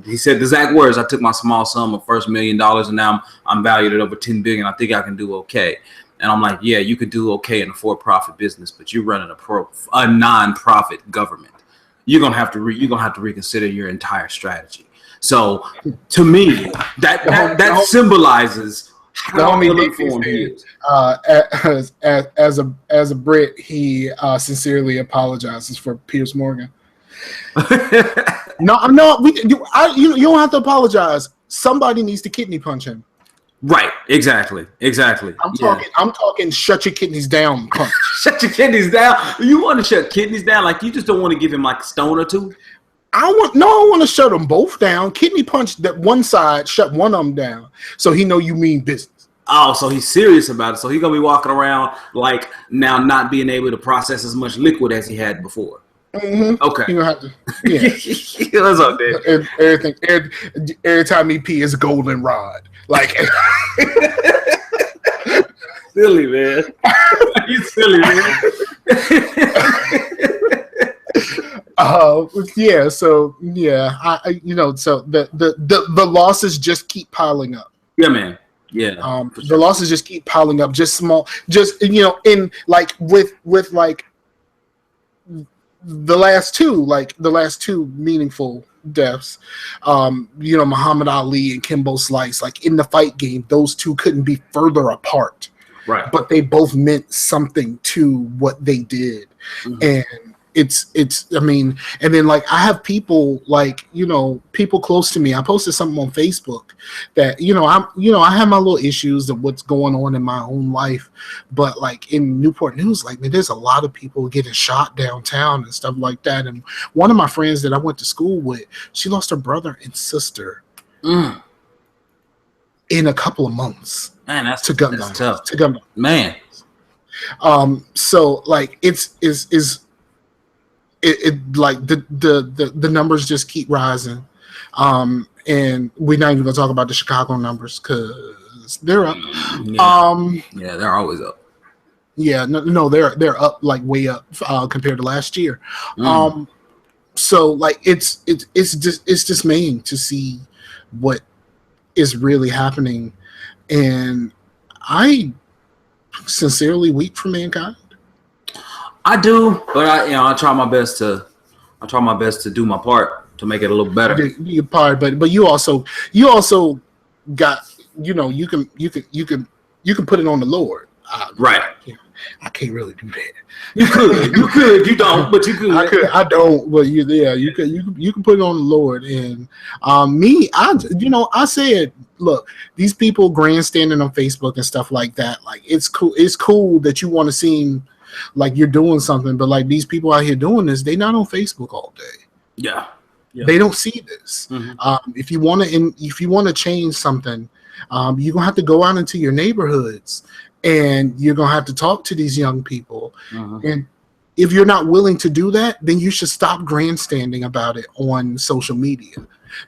he said the exact words, I took my small sum of first $1 million, and now I'm valued at over $10 billion. I think I can do okay." And I'm like, yeah, you could do okay in a for-profit business, but you're running a non-profit government. You're gonna have to reconsider your entire strategy. So, to me, that symbolizes how uniform he is. As a Brit, he sincerely apologizes for Piers Morgan. No, you don't have to apologize. Somebody needs to kidney punch him. Right, exactly. I'm talking shut your kidneys down punch. Shut your kidneys down. You want to shut kidneys down? Like, you just don't want to give him like a stone or two? I want to shut them both down. Kidney punch that one side, shut one of them down, so he know you mean business. Oh, so he's serious about it. So he's gonna be walking around like now not being able to process as much liquid as he had before. Okay. You don't have to. Yeah. That's up there. Everything. Every time he pee is a golden rod. Like. Silly, man. You silly, man. Yeah. So yeah, so the losses just keep piling up. Yeah, man. Yeah. The losses just keep piling up. Just small. Just in like with like the last two meaningful deaths. Muhammad Ali and Kimbo Slice. Like in the fight game, those two couldn't be further apart. Right. But they both meant something to what they did. And I mean, and then like I have people like, people close to me. I posted something on Facebook that, I have my little issues of what's going on in my own life, but like in Newport News, like, man, there's a lot of people getting shot downtown and stuff like that. And one of my friends that I went to school with, she lost her brother and sister in a couple of months. Man, that's tough. To gun violence. Man. So like it like the numbers just keep rising, and we're not even gonna talk about the Chicago numbers because they're up. Yeah, they're always up. Yeah, no, they're up, like way up compared to last year. So like it's dismaying to see what is really happening, and I sincerely weep for mankind. I do, but I try my best to do my part to make it a little better. Do your part, but you also got, you can put it on the Lord. Right. I can't really do that. You could, you don't, but you could. I don't, but you can put it on the Lord. And I said, look, these people grandstanding on Facebook and stuff like that, like it's cool that you want to seem like you're doing something, but like these people out here doing this, they not on Facebook all day. Yeah. They don't see this. If you want to change something, you're gonna have to go out into your neighborhoods, and you're gonna have to talk to these young people. And if you're not willing to do that, then you should stop grandstanding about it on social media,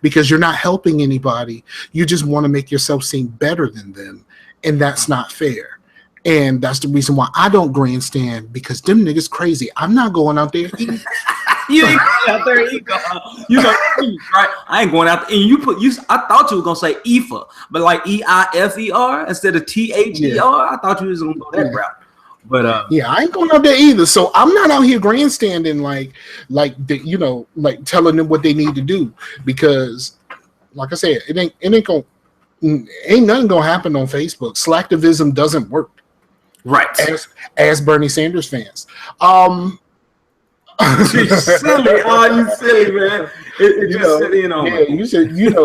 because you're not helping anybody. You just want to make yourself seem better than them, and that's not fair. And that's the reason why I don't grandstand, because them niggas crazy. I'm not going out there eating. You ain't going out there eating. Right? I ain't going out there. And I thought you were gonna say EIFER, but like EIFER instead of THER. I thought you was gonna go that route. But I ain't going out there either. So I'm not out here grandstanding like telling them what they need to do, because like I said, ain't nothing gonna happen on Facebook. Slacktivism doesn't work. Right. As Bernie Sanders fans. You silly. Oh, you silly, man. You said, if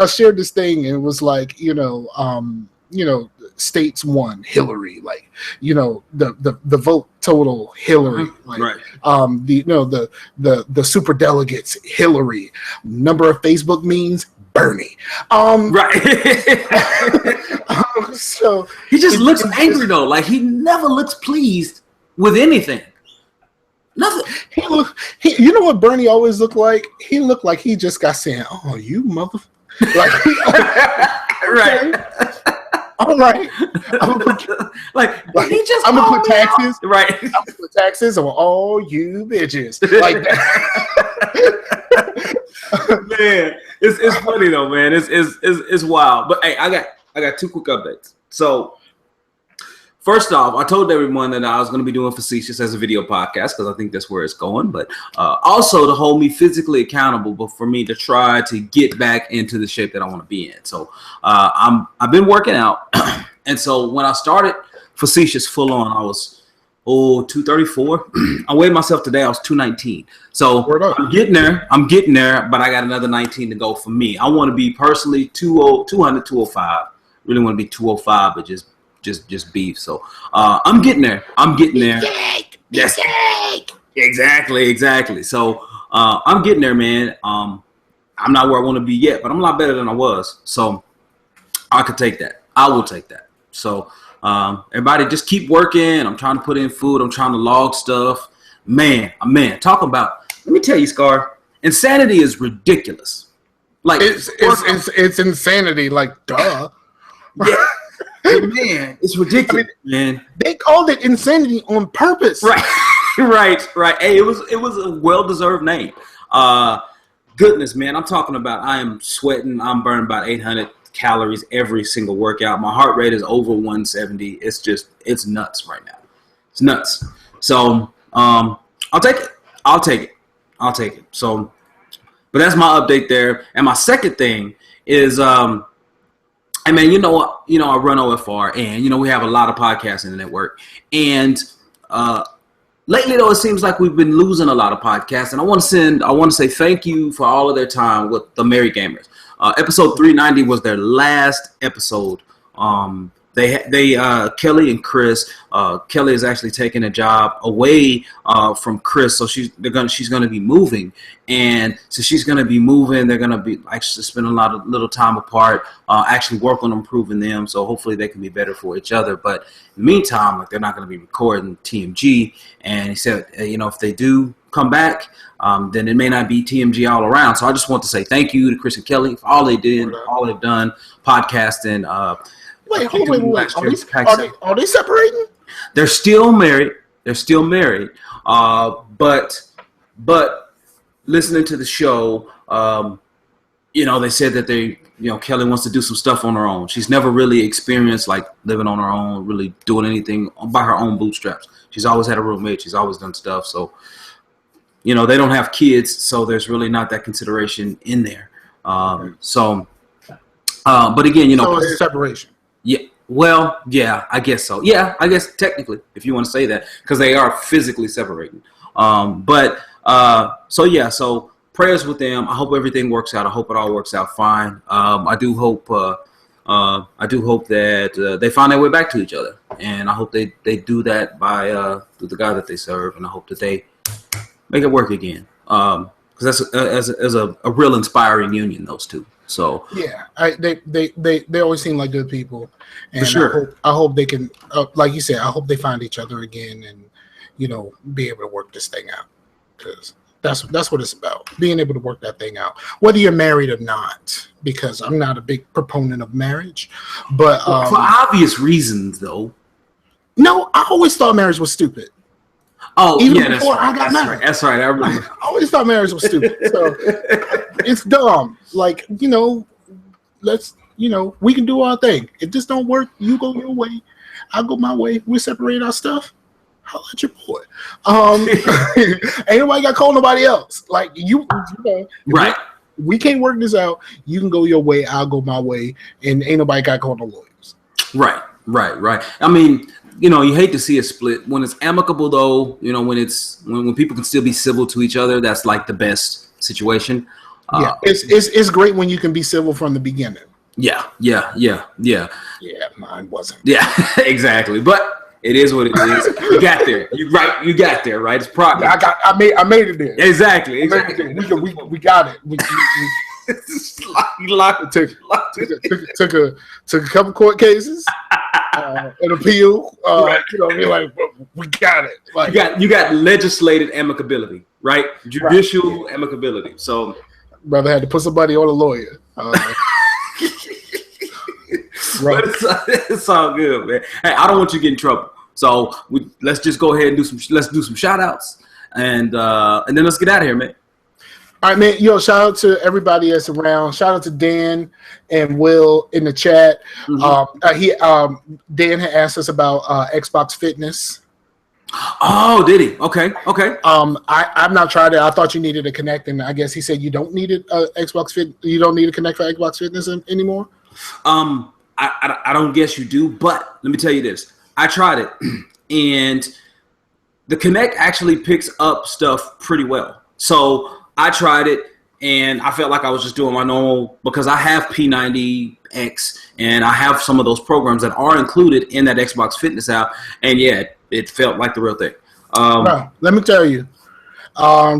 I shared this thing, and it was like, states won Hillary, like, the vote total Hillary, like, right. The super delegates Hillary, number of Facebook memes Bernie. Right. So he just looks angry though. Like he never looks pleased with anything. Nothing. You know what Bernie always looked like? He looked like he just got saying, "Oh, you mother," like, right. All right. I'm gonna put taxes. Right. I'm gonna put taxes on all you bitches. Like that. Man, it's funny though, man. It's wild. But hey, I got two quick updates. So first off, I told everyone that I was going to be doing Facetious as a video podcast, because I think that's where it's going. But also to hold me physically accountable, but for me to try to get back into the shape that I want to be in. So I've been working out, and so when I started Facetious full on, I was 234. I weighed myself today. I was 219. So I'm getting there, but I got another 19 to go for me. I want to be personally 200, 205. Really want to be 205, but just beef. So I'm getting there. Yes. Exactly. So I'm getting there, man. I'm not where I want to be yet, but I'm a lot better than I was. So I could take that. I will take that. So everybody just keep working. I'm trying to put in food. I'm trying to log stuff. Man, talk about, let me tell you, Scar, insanity is ridiculous. Like it's insanity. Like, duh. Yeah. Man, it's ridiculous, man. They called it insanity on purpose. Right. Hey, it was a well-deserved name. Goodness, man, I'm talking about, I am sweating. I'm burning about 800 calories every single workout. My heart rate is over 170. It's nuts right now. It's nuts. So I'll take it. So, but that's my update there. And my second thing is, I mean, I run OFR, and we have a lot of podcasts in the network, and lately, though, it seems like we've been losing a lot of podcasts, and I want to say thank you for all of their time with the Married Gamers. Episode 390 was their last episode. They Kelly and Chris. Kelly is actually taking a job away from Chris, so she's gonna be moving, and so she's gonna be moving. They're gonna be actually spend a little time apart, actually work on improving them. So hopefully they can be better for each other. But in the meantime, like they're not gonna be recording TMG. And he said, if they do come back, then it may not be TMG all around. So I just want to say thank you to Chris and Kelly for all they did, all they've done, podcasting. Wait. Are they separating? They're still married. But listening to the show, they said that Kelly wants to do some stuff on her own. She's never really experienced like living on her own, really doing anything by her own bootstraps. She's always had a roommate. She's always done stuff. So, they don't have kids, so there's really not that consideration in there. But again, so it's a separation. Yeah, well, yeah, I guess so. Yeah, I guess technically, if you want to say that, because they are physically separating. So prayers with them. I hope everything works out. I hope it all works out fine. I do hope that they find their way back to each other, and I hope they do that by through the God that they serve, and I hope that they make it work again. Because that's a real inspiring union, those two. So yeah, they always seem like good people, and for sure. I hope they can, like you said, I hope they find each other again, and be able to work this thing out, because that's what it's about, being able to work that thing out, whether you're married or not. Because I'm not a big proponent of marriage, but for obvious reasons, though. No, I always thought marriage was stupid. Oh, even yeah, before I got married. That's right. I always thought marriage was stupid. So it's dumb. Like, let's, we can do our thing. If this don't work, you go your way, I'll go my way. We separate our stuff. I'll let your boy. Ain't nobody got to call nobody else. Like right. We can't work this out. You can go your way. I'll go my way. And ain't nobody got to call no lawyers. Right. I mean, you hate to see a split. When it's amicable, though, when people can still be civil to each other, that's like the best situation. Yeah, it's great when you can be civil from the beginning. Yeah. Yeah, mine wasn't. Yeah, exactly. But it is what it is. You got there. You got there, right? It's progress. I made it there. Exactly. We got it. Took a couple court cases, an appeal. Right. We got it. Like, you got legislated amicability, right? Judicial amicability. So, brother had to put somebody on a lawyer. But it's all good, man. Hey, I don't want you to get in trouble. So let's just go ahead and do some shout outs, and then let's get out of here, man. All right, man. Yo, shout out to everybody that's around. Shout out to Dan and Will in the chat. Mm-hmm. Dan had asked us about Xbox Fitness. Oh, did he? Okay. I've not tried it. I thought you needed to connect, and I guess he said you don't need it. Xbox Fit. You don't need to connect for Xbox Fitness anymore. I don't guess you do, but let me tell you this. I tried it, and the Kinect actually picks up stuff pretty well. So I tried it, and I felt like I was just doing my normal, because I have P90X, and I have some of those programs that are included in that Xbox Fitness app, and yeah, it felt like the real thing. Bro, let me tell you.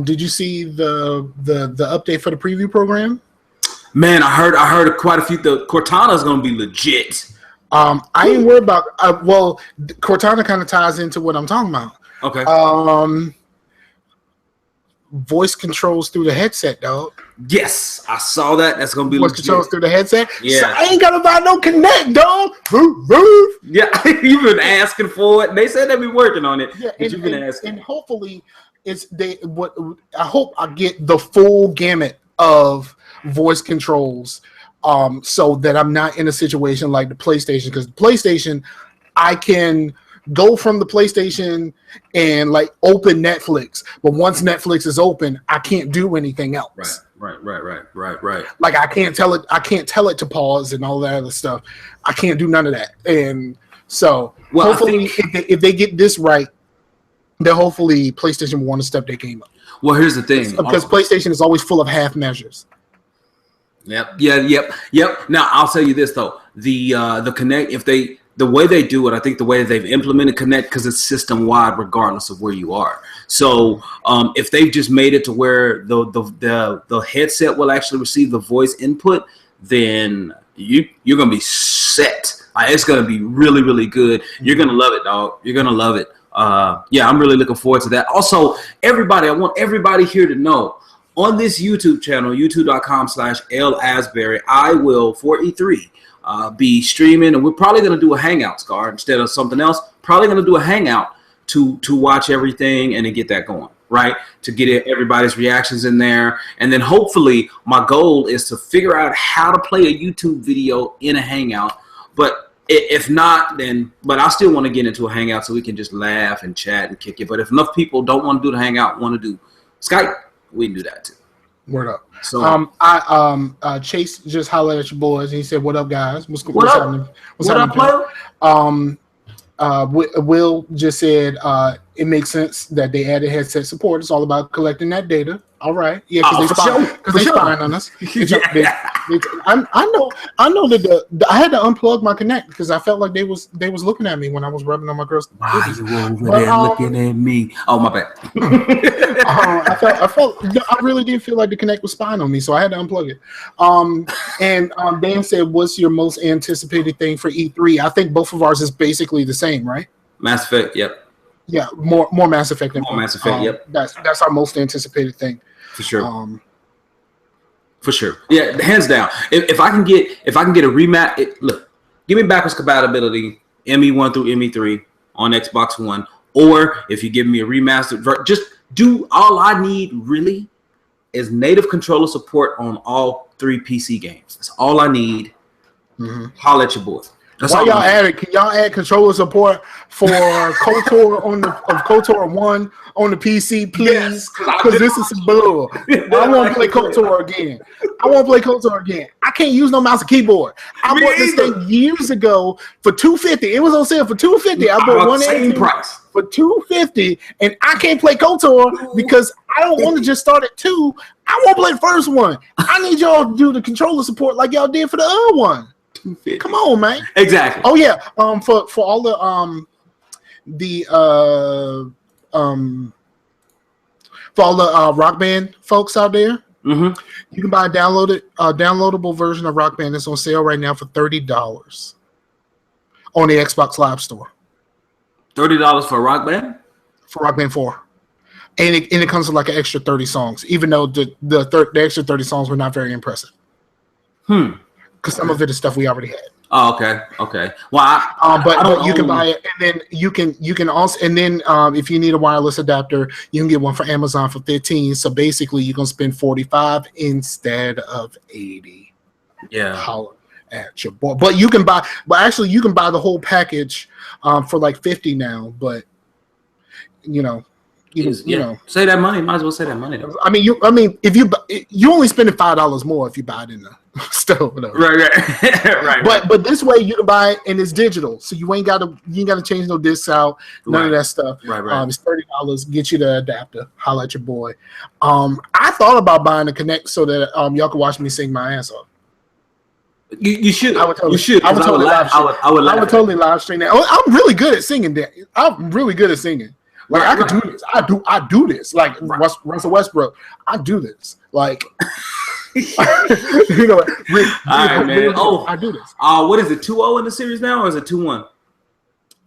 Did you see the update for the preview program? Man, I heard quite a few. The Cortana is going to be legit. I ain't worried about. Well, Cortana kind of ties into what I'm talking about. Okay. Voice controls through the headset, dog. Yes, I saw that. That's going to be voice legit. Controls through the headset. Yeah. So I ain't got to buy no Kinect, dog. Yeah, you've been asking for it. They said they've been working on it. Yeah, you've been asking. And hopefully, I hope I get the full gamut of voice controls, so that I'm not in a situation like the PlayStation, because the PlayStation, I can go from the PlayStation and like open Netflix, but once Netflix is open, I can't do anything else. Right. Like I can't tell it to pause and all that other stuff. I can't do none of that. And so hopefully if they get this right, that hopefully PlayStation will want to step their game up. Well, here's the thing. Because PlayStation is always full of half measures. Yep. Now I'll tell you this though: the Kinect, the way they do it, I think the way they've implemented Kinect, because it's system wide regardless of where you are. So if they've just made it to where the headset will actually receive the voice input, then you're gonna be set. It's gonna be really, really good. You're gonna love it, dog. You're gonna love it. Yeah, I'm really looking forward to that. Also, I want everybody here to know, on this YouTube channel, youtube.com/LAsberry, I will, for E3, be streaming, and we're probably going to do a hangout, Scar, instead of something else. Probably going to do a hangout to watch everything and to get that going, right? To get everybody's reactions in there. And then hopefully my goal is to figure out how to play a YouTube video in a hangout. But if not, but I still want to get into a hangout so we can just laugh and chat and kick it. But if enough people don't want to do the hangout, want to do Skype, we can do that too. Word up. So Chase just hollered at your boys and he said, "What up, guys? What's happening? What's happening, player?" Will just said it makes sense that they added headset support. It's all about collecting that data. All right, yeah, because they spying on us. I know that I had to unplug my Kinect because I felt like they was looking at me when I was rubbing on my girl's. Why you over there looking at me? Oh, my bad. I really did feel like the Kinect was spying on me, so I had to unplug it. And Dan said, "What's your most anticipated thing for E3?" I think both of ours is basically the same, right? Mass Effect, yep. Yeah, more Mass Effect. More Mass Effect, yep. That's our most anticipated thing. For sure. For sure. Yeah, hands down. If I can get a rematch, look, give me backwards compatibility, ME1 through ME3 on Xbox One, or if you give me a remastered, just do all I need really is native controller support on all 3 PC games. That's all I need. Holla at your boy. That's Why y'all add it? Can y'all add controller support for KOTOR of KOTOR 1 on the PC, please? Because this is some bull. I want to play KOTOR again. I can't use no mouse and keyboard. I bought this thing years ago for $250. It was on sale for $250. I bought one same price for $250, and I can't play KOTOR because I don't want to just start at 2. I want to play the first one. I need y'all to do the controller support like y'all did for the other one. Come on, man. Exactly. Oh yeah. For all the Rock Band folks out there, you can buy a downloadable version of Rock Band. It's on sale right now for $30 on the Xbox Live Store. $30 for Rock Band? For Rock Band 4. And it comes with like an extra 30 songs, even though the extra 30 songs were not very impressive. Because some of it is stuff we already had. Oh, okay. Well, but you can buy it, and then you can also, and then if you need a wireless adapter, you can get one for Amazon for $15. So basically, you're gonna spend $45 instead of $80. Yeah. Holler at your boy. But you can buy the whole package for like $50 now. But you know. Say that money. Might as well say that money. Though. I mean, if you only spending $5 more if you buy it in the store. Right. But this way you can buy it and it's digital, so you ain't gotta change no discs out, none of that stuff. Right. It's $30. Get you the adapter. Holla at your boy. I thought about buying a Kinect so that y'all can watch me sing my ass off. You should. I would totally live stream that. I'm really good at singing. I'm really good at singing. Like I could do this. I do this. Like Russell Westbrook, I do this. Like man. I do this. What is it? 2-0 in the series now, or is it 2-1?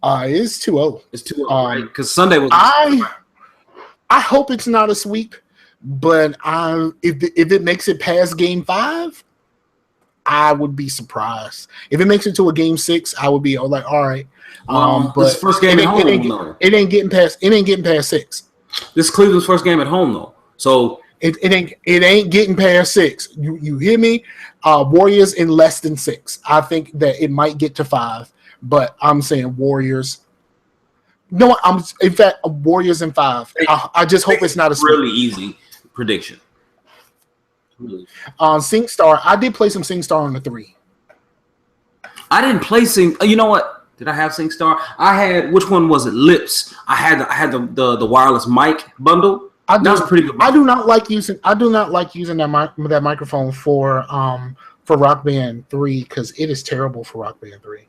It's 2-0. It's 2-0, right? Because Sunday was. I hope it's not a sweep, but if it makes it past Game 5, I would be surprised. If it makes it to a Game 6, I would be like, all right. But this first game at home, though. It ain't getting past 6. This Cleveland's first game at home, though. So it ain't getting past 6. You hear me? Warriors in less than 6. I think that it might get to 5, but I'm saying Warriors. No, in fact Warriors in 5. I just hope it's not a really easy prediction. Really. SingStar. I did play some SingStar on the 3. I didn't play Sing. You know what? Did I have SingStar? I had, which one was it? Lips. I had the wireless mic bundle. That was a pretty good bundle. I do not like using that microphone for Rock Band 3 because it is terrible for Rock Band 3.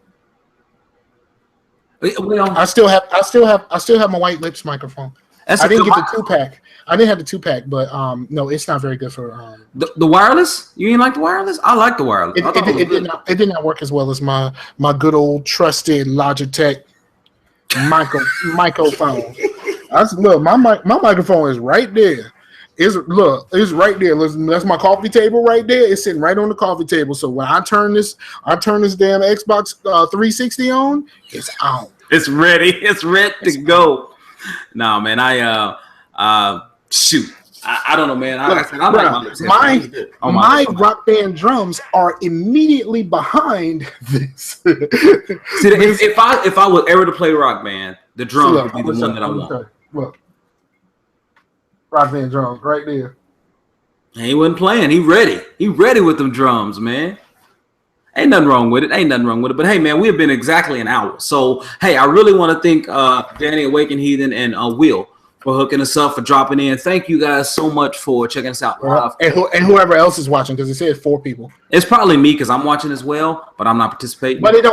Well, I still have my white lips microphone. I didn't get the 2-pack. I didn't have the 2-pack, but no, it's not very good for the wireless. You didn't like the wireless? I like the wireless. It did not work as well as my good old trusted Logitech microphone. Look, my microphone is right there. It's right there. That's my coffee table right there. It's sitting right on the coffee table. So when I turn this damn Xbox 360 on, it's on. It's ready. It's ready to go. No, man. Shoot. I don't know, man. My Rock Band drums are immediately behind this. See, if I was ever to play Rock Band, the drums would be the one that I want. Look, Rock Band drums right there. He wasn't playing. He ready. He ready with them drums, man. Ain't nothing wrong with it. But hey, man, we have been exactly an hour. So hey, I really want to thank Danny, Awakened Heathen, and Will for hooking us up, for dropping in. Thank you guys so much for checking us out live. And whoever else is watching, because it said 4 people. It's probably me because I'm watching as well, but I'm not participating. But it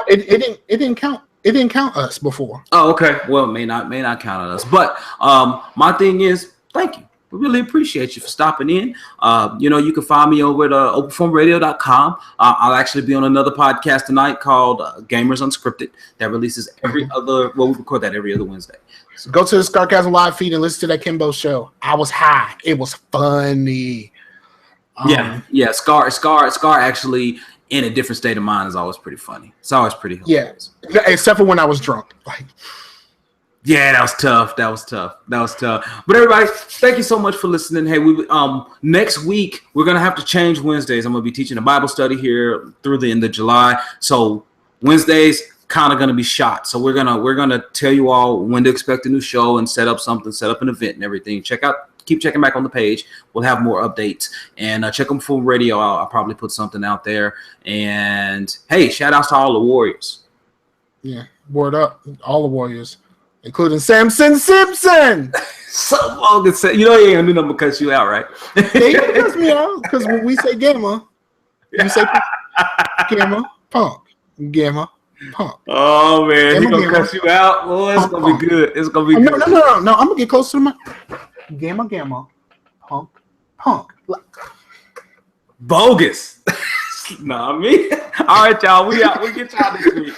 didn't count. It didn't count us before. Oh, okay. Well, it may not count on us. But my thing is, thank you. We really appreciate you for stopping in. You can find me over at openformradio.com. I'll actually be on another podcast tonight called Gamers Unscripted that releases every other. Well, we record that every other Wednesday. So go to the Scarcasm live feed and listen to that Kimbo show. I was high. It was funny. Yeah. Scar actually in a different state of mind is always pretty funny. It's always pretty hilarious. Yeah, except for when I was drunk. Yeah, that was tough. But everybody, thank you so much for listening. Hey, we next week we're gonna have to change Wednesdays. I'm gonna be teaching a Bible study here through the end of July. So Wednesdays kind of gonna be shot. So we're gonna tell you all when to expect a new show and set up an event and everything. Keep checking back on the page. We'll have more updates and check them for radio. I'll probably put something out there. And hey, shout outs to all the Warriors. Yeah, word up, all the Warriors. Including Samson Simpson. So long say, you ain't gonna do nothing but cuss you out, right? They cuss me out because when we say gamma, you say gamma punk. Gamma punk. Oh man, he gonna cuss you out. Boy, it's gonna be good. It's gonna be good. No. I'm gonna get close to my gamma punk. Bogus. Nah, me. All right, y'all. We out. We get y'all next week.